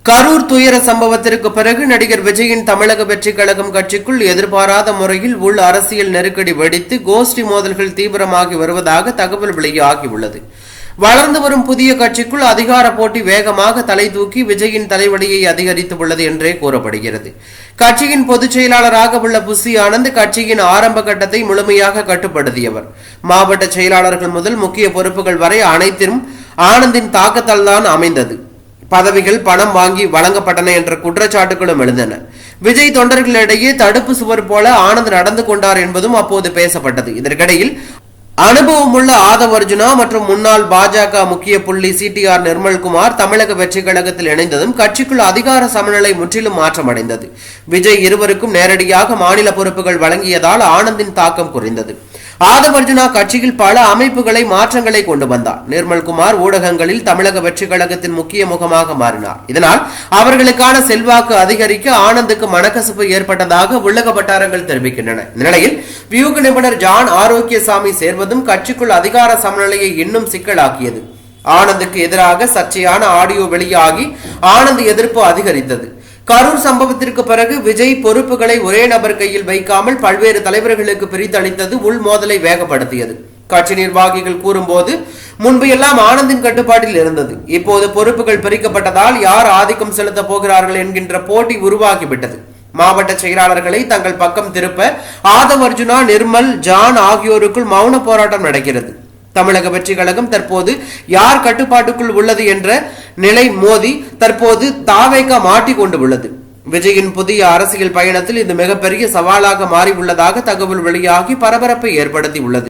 கரூர் துயர சம்பவத்திற்கு பிறகு நடிகர் விஜயின் தமிழக வெற்றி கழகம் கட்சிக்குள் எதிர்பாராத முறையில் உள் அரசியல் நெருக்கடி வெடித்து கோஷ்டி மோதல்கள் தீவிரமாகி வருவதாக தகவல் வெளியாகியுள்ளது. வளர்ந்து வரும் புதிய கட்சிக்குள் அதிகார போட்டி வேகமாக தலை தூக்கி விஜயின் தலைவலியை அதிகரித்துள்ளது என்றே கூறப்படுகிறது. கட்சியின் பொதுச் செயலாளராக உள்ள புசி ஆனந்த் கட்சியின் ஆரம்ப கட்டத்தை முழுமையாக கட்டுப்படுத்தியவர். மாவட்ட செயலாளர்கள் முதல் முக்கிய பொறுப்புகள் வரை அனைத்திலும் ஆனந்தின் தாக்கத்தால் தான் அமைந்தது. பதவிகள் பணம் வாங்கி வழங்கப்பட்டன என்ற குற்றச்சாட்டுகளும் எழுந்தன. விஜய் தொண்டர்களிடையே தடுப்பு சுவர் போல ஆனந்த் நடந்து கொண்டார் என்பதும் அப்போது பேசப்பட்டது. இதற்கிடையில் அனுபவம் உள்ள ஆதவ் அர்ஜுனா மற்றும் முன்னாள் பாஜக முக்கிய புள்ளி CTR நிர்மல்குமார் தமிழக வெற்றி கழகத்தில் இணைந்ததும் கட்சிக்குள் அதிகார சமநிலை முற்றிலும் மாற்றமடைந்தது. விஜய் இருவருக்கும் நேரடியாக மாநில பொறுப்புகள் வழங்கியதால் ஆனந்தின் தாக்கம் குறைந்தது. ஆதவ் அர்ஜுனா கட்சியில் பல அமைப்புகளை மாற்றங்களை கொண்டு வந்தார். நிர்மல்குமார் ஊடகங்களில் தமிழக வெற்றி கழகத்தின் முக்கிய முகமாக மாறினார். இதனால் அவர்களுக்கான செல்வாக்கு அதிகரிக்க ஆனந்துக்கு மனக்கசப்பு ஏற்பட்டதாக உள்ளக வட்டாரங்கள் தெரிவிக்கின்றன. இந்த நிலையில் வியூக நிபுணர் ஜான் ஆரோக்கியசாமி சேர்வதும் கட்சிக்குள் அதிகார சமநிலையை இன்னும் சிக்கலாக்கியது. ஆனந்துக்கு எதிராக சர்ச்சையான ஆடியோ வெளியாகி ஆனந்த் எதிர்ப்பு அதிகரித்தது. கரூர் சம்பவத்திற்கு பிறகு விஜய் பொறுப்புகளை ஒரே நபர் கையில் வைக்காமல் பல்வேறு தலைவர்களுக்கு பிரித்தளித்தது உள் மோதலை வேகப்படுத்தியது. கட்சி நிர்வாகிகள் கூறும்போது முன்பு எல்லாம் ஆனந்தின் கட்டுப்பாட்டில் இருந்தது. இப்போது பொறுப்புகள் பிரிக்கப்பட்டதால் யார் ஆதிக்கம் செலுத்த போகிறார்கள் என்கின்ற போட்டி உருவாகிவிட்டது. மாவட்ட செயலாளர்களை தங்கள் பக்கம் திருப்ப ஆதவ் அர்ஜுனா, நிர்மல், ஜான் ஆகியோருக்குள் மௌன போராட்டம் நடக்கிறது. தமிழக வெற்றி கழகம் தற்போது யார் கட்டுப்பாட்டுக்குள் உள்ளது என்ற நிலை மோதி தற்போது தாவேக மாட்டிக்கொண்டு உள்ளது. விஜயின் புதிய அரசியல் பயணத்தில் இது மிகப்பெரிய சவாலாக மாறி உள்ளதாக தகவல் வெளியாகி பரபரப்பை ஏற்படுத்தி உள்ளது.